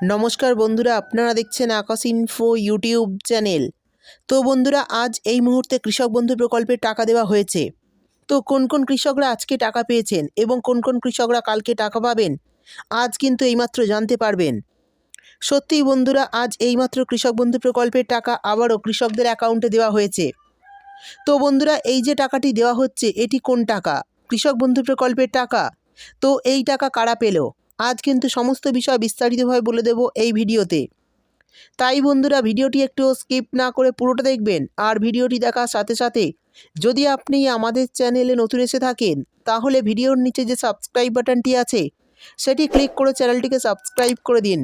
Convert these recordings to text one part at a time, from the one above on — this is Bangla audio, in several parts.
নমস্কার বন্ধুরা, আপনারা দেখছেন আকাশ ইনফো ইউটিউব চ্যানেল। তো বন্ধুরা, আজ এই মুহূর্তে কৃষক বন্ধু প্রকল্পের টাকা দেওয়া হয়েছে। তো কোন কোন কৃষকরা আজকে টাকা পেয়েছেন এবং কোন কোন কৃষকরা কালকে টাকা পাবেন, আজ কিন্তু এইমাত্র জানতে পারবেন। সত্যিই বন্ধুরা, আজ এইমাত্র কৃষক বন্ধু প্রকল্পের টাকা আবারও কৃষকদের অ্যাকাউন্টে দেওয়া হয়েছে। তো বন্ধুরা, এই যে টাকাটি দেওয়া হচ্ছে, এটি কোন টাকা? কৃষক বন্ধু প্রকল্পের টাকা। তো এই টাকা কারা পেল, আজ কিন্তু সমস্ত বিষয় বিস্তারিতভাবে বলে দেব এই ভিডিওতে। তাই বন্ধুরা, ভিডিওটি একটু স্কিপ না করে পুরোটা দেখবেন। আর ভিডিওটি দেখার সাথে সাথে যদি আপনি আমাদের চ্যানেলে নতুন এসে থাকেন, তাহলে ভিডিওর নিচে যে সাবস্ক্রাইব বাটনটি আছে সেটি ক্লিক করে চ্যানেলটিকে সাবস্ক্রাইব করে দিন।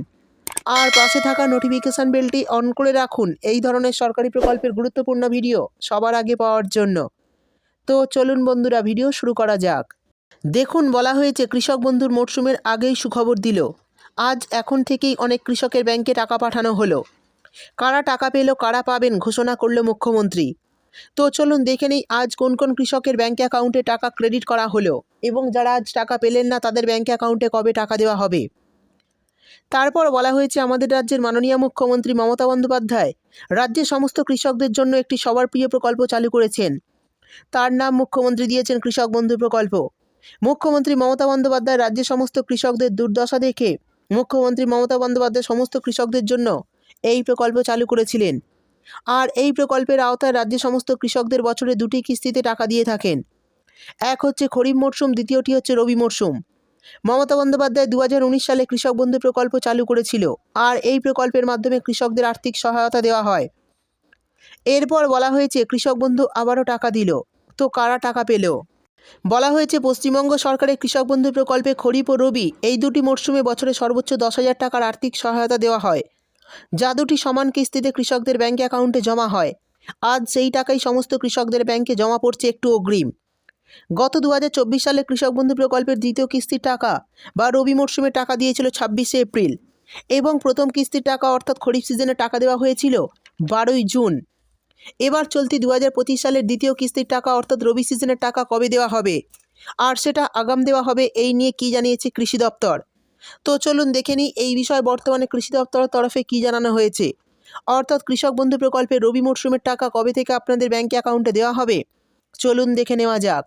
আর পাশে থাকা নোটিফিকেশান বেলটি অন করে রাখুন এই ধরনের সরকারি প্রকল্পের গুরুত্বপূর্ণ ভিডিও সবার আগে পাওয়ার জন্য। তো চলুন বন্ধুরা, ভিডিও শুরু করা যাক। দেখুন, বলা হয়েছে কৃষক বন্ধুর মরশুমের আগেই সুখবর দিল। আজ এখন থেকেই অনেক কৃষকের ব্যাংকে টাকা পাঠানো হলো। কারা টাকা পেল, কারা পাবেন, ঘোষণা করল মুখ্যমন্ত্রী। তো চলুন দেখে নিই আজ কোন কোন কৃষকের ব্যাংক অ্যাকাউন্টে টাকা ক্রেডিট করা হলো এবং যারা আজ টাকা পেলেন না তাদের ব্যাংক অ্যাকাউন্টে কবে টাকা দেওয়া হবে। তারপর বলা হয়েছে আমাদের রাজ্যের মাননীয় মুখ্যমন্ত্রী মমতা বন্দ্যোপাধ্যায় রাজ্যের সমস্ত কৃষকদের জন্য একটি সবার প্রিয় প্রকল্প চালু করেছেন। তার নাম মুখ্যমন্ত্রী দিয়েছেন কৃষক বন্ধু প্রকল্প। মুখ্যমন্ত্রী মমতা বন্দ্যোপাধ্যায় রাজ্যের সমস্ত কৃষকদের দুর্দশা দেখে মুখ্যমন্ত্রী মমতা বন্দ্যোপাধ্যায় সমস্ত কৃষকদের জন্য এই প্রকল্প চালু করেছিলেন। আর এই প্রকল্পের আওতায় রাজ্যের সমস্ত কৃষকদের বছরে দুটি কিস্তিতে টাকা দিয়ে থাকেন। এক হচ্ছে খরিফ মরশুম, দ্বিতীয়টি হচ্ছে রবি মরশুম। মমতা বন্দ্যোপাধ্যায় 2019 সালে কৃষক বন্ধু প্রকল্প চালু করেছিল। আর এই প্রকল্পের মাধ্যমে কৃষকদের আর্থিক সহায়তা দেওয়া হয়। এরপর বলা হয়েছে কৃষক বন্ধু আবারও টাকা দিল। তো কারা টাকা পেল? বলা হয়েছে পশ্চিমবঙ্গ সরকারের কৃষক বন্ধু প্রকল্পে খরিফ ও রবি এই দুটি মরশুমে বছরে সর্বোচ্চ 10,000 টাকার আর্থিক সহায়তা দেওয়া হয়, যা দুটি সমান কিস্তিতে কৃষকদের ব্যাংক অ্যাকাউন্টে জমা হয়। আজ সেই টাকাই সমস্ত কৃষকদের ব্যাংকে জমা পড়ছে একটু অগ্রিম। গত 2024 সালে কৃষক বন্ধু প্রকল্পের দ্বিতীয় কিস্তির টাকা বা রবি মরশুমে টাকা দিয়েছিল 26শে এপ্রিল এবং প্রথম কিস্তির টাকা অর্থাৎ খরিফ সিজনে টাকা দেওয়া হয়েছিল 12ই জুন। এবার চলতি 2025 সালের দ্বিতীয় কিস্তির টাকা অর্থাৎ রবি সিজনের টাকা কবে দেওয়া হবে, আর সেটা আগাম দেওয়া হবে, এই নিয়ে কী জানিয়েছে কৃষি দপ্তর। তো চলুন দেখে নিই এই বিষয়ে বর্তমানে কৃষি দপ্তরের তরফে কী জানানো হয়েছে। অর্থাৎ কৃষক বন্ধু প্রকল্পে রবি মরশুমের টাকা কবে থেকে আপনাদের ব্যাংক অ্যাকাউন্টে দেওয়া হবে, চলুন দেখে নেওয়া যাক।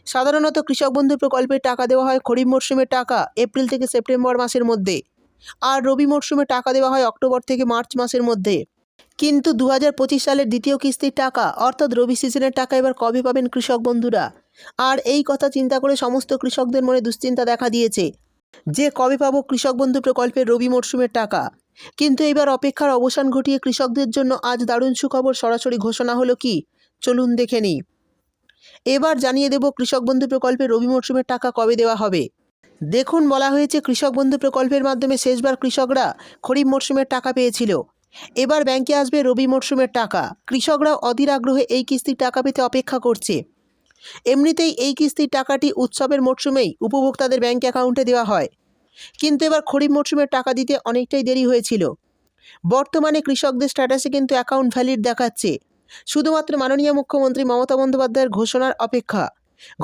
সাধারণত কৃষক বন্ধু প্রকল্পের টাকা দেওয়া হয় খরিফ মরশুমের টাকা এপ্রিল থেকে সেপ্টেম্বর মাসের মধ্যে, আর রবি মরশুমে টাকা দেওয়া হয় অক্টোবর থেকে মার্চ মাসের মধ্যে। কিন্তু 2025 সালের দ্বিতীয় কিস্তির টাকা অর্থাৎ রবি সিজনের টাকা এবার কবে পাবেন কৃষক বন্ধুরা? আর এই কথা চিন্তা করে সমস্ত কৃষকদের মনে দুশ্চিন্তা দেখা দিয়েছে যে কবে পাবো কৃষক বন্ধু প্রকল্পের রবি মরশুমের টাকা। কিন্তু এবার অপেক্ষার অবসান ঘটিয়ে কৃষকদের জন্য আজ দারুণ সুখবর সরাসরি ঘোষণা হলো। কি, চলুন দেখে নিই। এবার জানিয়ে দেব কৃষক বন্ধু প্রকল্পের রবি মরশুমের টাকা কবে দেওয়া হবে। দেখুন, বলা হয়েছে কৃষক বন্ধু প্রকল্পের মাধ্যমে শেষবার কৃষকরা খরিফ মরশুমের টাকা পেয়েছিল। এবার ব্যাংকে আসবে রবি মরশুমের টাকা। কৃষকরা অধীর আগ্রহে এই কিস্তির টাকা পেতে অপেক্ষা করছে। এমনিতেই এই কিস্তির টাকাটি উৎসবের মরশুমেই উপভোক্তাদের ব্যাংক অ্যাকাউন্টে দেওয়া হয়, কিন্তু এবার খরিফ মরশুমের টাকা দিতে অনেকটাই দেরি হয়েছিল। বর্তমানে কৃষকদের স্ট্যাটাসে কিন্তু অ্যাকাউন্ট ভ্যালিড দেখাচ্ছে। শুধুমাত্র মাননীয় মুখ্যমন্ত্রী মমতা বন্দ্যোপাধ্যায়ের ঘোষণার অপেক্ষা।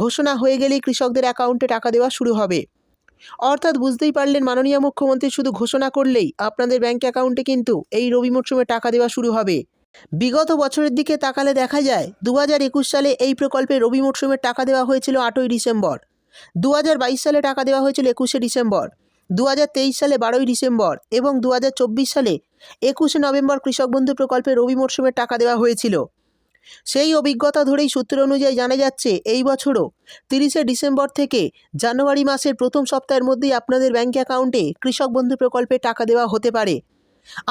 ঘোষণা হয়ে গেলেই কৃষকদের অ্যাকাউন্টে টাকা দেওয়া শুরু হবে। অর্থাৎ বুঝতেই পারলেন, মাননীয় মুখ্যমন্ত্রী শুধু ঘোষণা করলেই আপনাদের ব্যাংক অ্যাকাউন্টে কিন্তু এই রবি মরশুমে টাকা দেওয়া শুরু হবে। বিগত বছরের দিকে তাকালে দেখা যায় 2021 সালে এই প্রকল্পে রবি মরশুমের টাকা দেওয়া হয়েছিল 8ই ডিসেম্বর, 2022 সালে টাকা দেওয়া হয়েছিল 21শে ডিসেম্বর, 2023 সালে 12ই ডিসেম্বর এবং 2024 সালে 21শে নভেম্বর কৃষক বন্ধু প্রকল্পে রবি মরশুমের টাকা দেওয়া হয়েছিল। সেই অভিজ্ঞতা ধরেই সূত্র অনুযায়ী জানা যাচ্ছে এই বছরও 30শে ডিসেম্বর থেকে জানুয়ারি মাসের প্রথম সপ্তাহের মধ্যেই আপনাদের ব্যাংক অ্যাকাউন্টে কৃষক বন্ধু প্রকল্পে টাকা দেওয়া হতে পারে।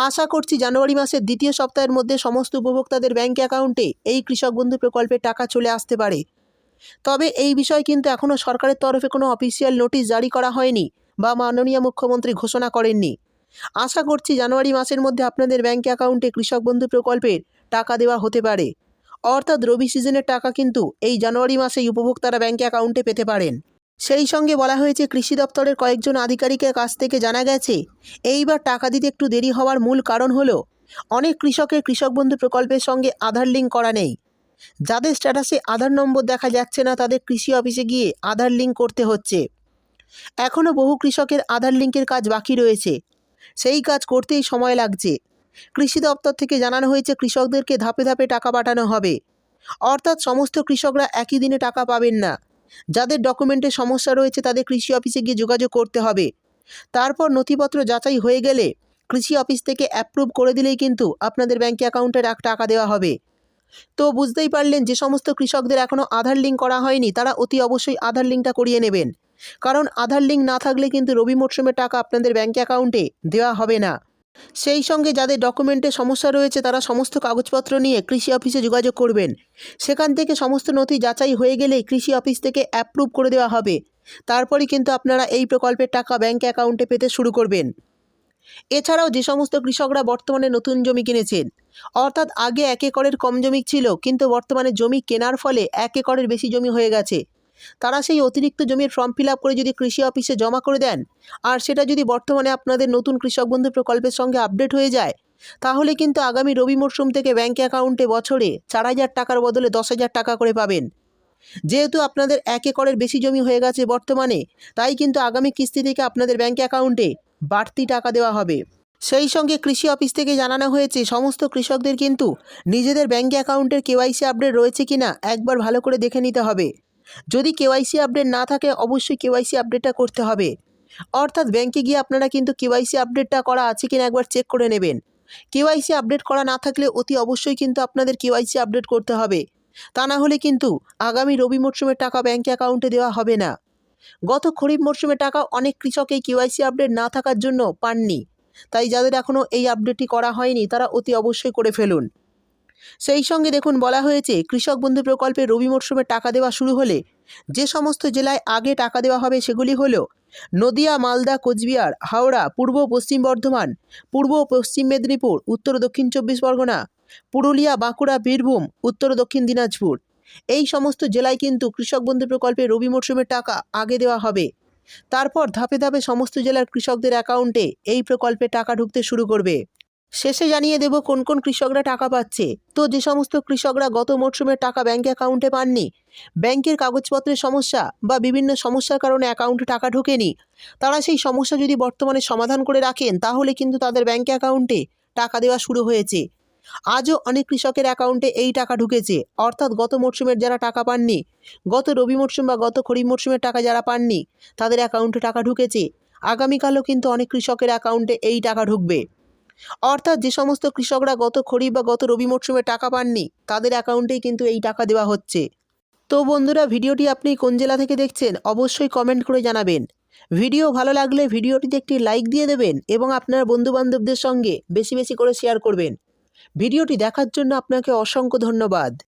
আশা করছি জানুয়ারি মাসের দ্বিতীয় সপ্তাহের মধ্যে সমস্ত উপভোক্তাদের ব্যাংক অ্যাকাউন্টে এই কৃষক বন্ধু প্রকল্পের টাকা চলে আসতে পারে। তবে এই বিষয়ে কিন্তু এখনও সরকারের তরফে কোনো অফিসিয়াল নোটিশ জারি করা হয়নি বা মাননীয় মুখ্যমন্ত্রী ঘোষণা করেননি। আশা করছি জানুয়ারি মাসের মধ্যে আপনাদের ব্যাংক অ্যাকাউন্টে কৃষক বন্ধু প্রকল্পের টাকা দেওয়া হতে পারে। অর্থাৎ রবি সিজনের টাকা কিন্তু এই জানুয়ারি মাসেই উপভোক্তারা ব্যাংক অ্যাকাউন্টে পেতে পারেন। সেই সঙ্গে বলা হয়েছে কৃষি দপ্তরের কয়েকজন আধিকারিকের কাছ থেকে জানা গেছে এইবার টাকা দিতে একটু দেরি হওয়ার মূল কারণ হলো অনেক কৃষকের কৃষক বন্ধু প্রকল্পের সঙ্গে আধার লিঙ্ক করা নেই। যাদের স্ট্যাটাসে আধার নম্বর দেখা যাচ্ছে না তাদের কৃষি অফিসে গিয়ে আধার লিঙ্ক করতে হচ্ছে। এখনও বহু কৃষকের আধার লিঙ্কের কাজ বাকি রয়েছে। সেই কাজ করতেই সময় লাগছে। কৃষি দপ্তর থেকে জানানো হয়েছে কৃষকদেরকে ধাপে ধাপে টাকা পাঠানো হবে। অর্থাৎ সমস্ত কৃষকরা একই দিনে টাকা পাবেন না। যাদের ডকুমেন্টে সমস্যা রয়েছে তাদের কৃষি অফিসে গিয়ে যোগাযোগ করতে হবে। তারপর নথিপত্র যাচাই হয়ে গেলে কৃষি অফিস থেকে অ্যাপ্রুভ করে দিলেই কিন্তু আপনাদের ব্যাঙ্ক অ্যাকাউন্টে টাকা দেওয়া হবে। তো বুঝতেই পারলেন, যে সমস্ত কৃষকদের এখনও আধার লিঙ্ক করা হয়নি তারা অতি অবশ্যই আধার লিঙ্কটা করিয়ে নেবেন। কারণ আধার লিঙ্ক না থাকলে কিন্তু রবি মরশুমের টাকা আপনাদের ব্যাঙ্ক অ্যাকাউন্টে দেওয়া হবে না। সেই সঙ্গে যাদের ডকুমেন্টে সমস্যা রয়েছে তারা সমস্ত কাগজপত্র নিয়ে কৃষি অফিসে যোগাযোগ করবেন। সেখান থেকে সমস্ত নথি যাচাই হয়ে গেলেই কৃষি অফিস থেকে অ্যাপ্রুভ করে দেওয়া হবে। তারপরেই কিন্তু আপনারা এই প্রকল্পের টাকা ব্যাঙ্ক অ্যাকাউন্টে পেতে শুরু করবেন। এছাড়াও যে সমস্ত কৃষকরা বর্তমানে নতুন জমি কিনেছেন, অর্থাৎ আগে 1 একরের কম জমি ছিল কিন্তু বর্তমানে জমি কেনার ফলে 1 একরের বেশি জমি হয়ে গেছে, তারা সেই অতিরিক্ত জমির ফর্ম ফিল আপ করে যদি কৃষি অফিসে জমা করে দেন, আর সেটা যদি বর্তমানে আপনাদের নতুন কৃষক বন্ধু প্রকল্পের সঙ্গে আপডেট হয়ে যায়, তাহলে কিন্তু আগামী রবি মরশুম থেকে ব্যাঙ্ক অ্যাকাউন্টে বছরে 4,000 টাকার বদলে 10,000 টাকা করে পাবেন। যেহেতু আপনাদের 1 একরের বেশি জমি হয়ে গেছে বর্তমানে, তাই কিন্তু আগামী কিস্তি থেকে আপনাদের ব্যাঙ্ক অ্যাকাউন্টে বাড়তি টাকা দেওয়া হবে। সেই সঙ্গে কৃষি অফিস থেকে জানানো হয়েছে সমস্ত কৃষকদের কিন্তু নিজেদের ব্যাঙ্ক অ্যাকাউন্টের কেওয়াইসি আপডেট রয়েছে কিনা একবার ভালো করে দেখে নিতে হবে। যদি কেওয়াইসি আপডেট না থাকে অবশ্যই কেওয়াইসি আপডেটটা করতে হবে। অর্থাৎ ব্যাঙ্কে গিয়ে আপনারা কিন্তু কেওয়াইসি আপডেটটা করা আছে কিনা একবার চেক করে নেবেন। কেওয়াইসি আপডেট করা না থাকলে অতি অবশ্যই কিন্তু আপনাদের কেওয়াইসি আপডেট করতে হবে। তা না হলে কিন্তু আগামী রবি মরশুমের টাকা ব্যাঙ্ক অ্যাকাউন্টে দেওয়া হবে না। গত খরিফ মরশুমের টাকা অনেক কৃষক এই কেওয়াইসি আপডেট না থাকার জন্য পাননি। তাই যাদের এখনও এই আপডেটটি করা হয়নি তারা অতি অবশ্যই করে ফেলুন। সেই সঙ্গে দেখুন, বলা হয়েছে কৃষক বন্ধু প্রকল্পে রবি মরশুমে টাকা দেওয়া শুরু হলে যে সমস্ত জেলায় আগে টাকা দেওয়া হবে সেগুলি হলো নদিয়া, মালদা, কোচবিহার, হাওড়া, পূর্ব পশ্চিম বর্ধমান, পূর্ব পশ্চিম মেদিনীপুর, উত্তর দক্ষিণ 24 পরগনা, পুরুলিয়া, বাঁকুড়া, বীরভূম, উত্তর দক্ষিণ দিনাজপুর। এই সমস্ত জেলায় কিন্তু কৃষক বন্ধু প্রকল্পে রবি মরশুমের টাকা আগে দেওয়া হবে। তারপর ধাপে ধাপে সমস্ত জেলার কৃষকদের অ্যাকাউন্টে এই প্রকল্পে টাকা ঢুকতে শুরু করবে। শেষে জানিয়ে দেব কোন কোন কৃষকরা টাকা পাচ্ছে। তো যে সমস্ত কৃষকরা গত মরশুমের টাকা ব্যাঙ্ক অ্যাকাউন্টে পাননি, ব্যাংকের কাগজপত্রের সমস্যা বা বিভিন্ন সমস্যার কারণে অ্যাকাউন্টে টাকা ঢোকেনি, তারা সেই সমস্যা যদি বর্তমানে সমাধান করে রাখেন তাহলে কিন্তু তাদের ব্যাঙ্ক অ্যাকাউন্টে টাকা দেওয়া শুরু হয়েছে। আজও অনেক কৃষকের অ্যাকাউন্টে এই টাকা ঢুকেছে। অর্থাৎ গত মরশুমের যারা টাকা পাননি, গত রবি মরশুম বা গত খরিফ মরশুমের টাকা যারা পাননি তাদের অ্যাকাউন্টে টাকা ঢুকেছে। আগামীকালও কিন্তু অনেক কৃষকের অ্যাকাউন্টে এই টাকা ঢুকবে। অর্থাৎ যে সমস্ত কৃষকরা গত খরিফ বা গত রবি মরশুমে টাকা পাননি তাদের অ্যাকাউন্টেই কিন্তু এই টাকা দেওয়া হচ্ছে। তো বন্ধুরা, ভিডিওটি আপনি কোন জেলা থেকে দেখছেন অবশ্যই কমেন্ট করে জানাবেন। ভিডিও ভালো লাগলে ভিডিওটিতে একটি লাইক দিয়ে দেবেন এবং আপনার বন্ধুবান্ধবদের সঙ্গে বেশি বেশি করে শেয়ার করবেন। ভিডিওটি দেখার জন্য আপনাকে অসংখ্য ধন্যবাদ।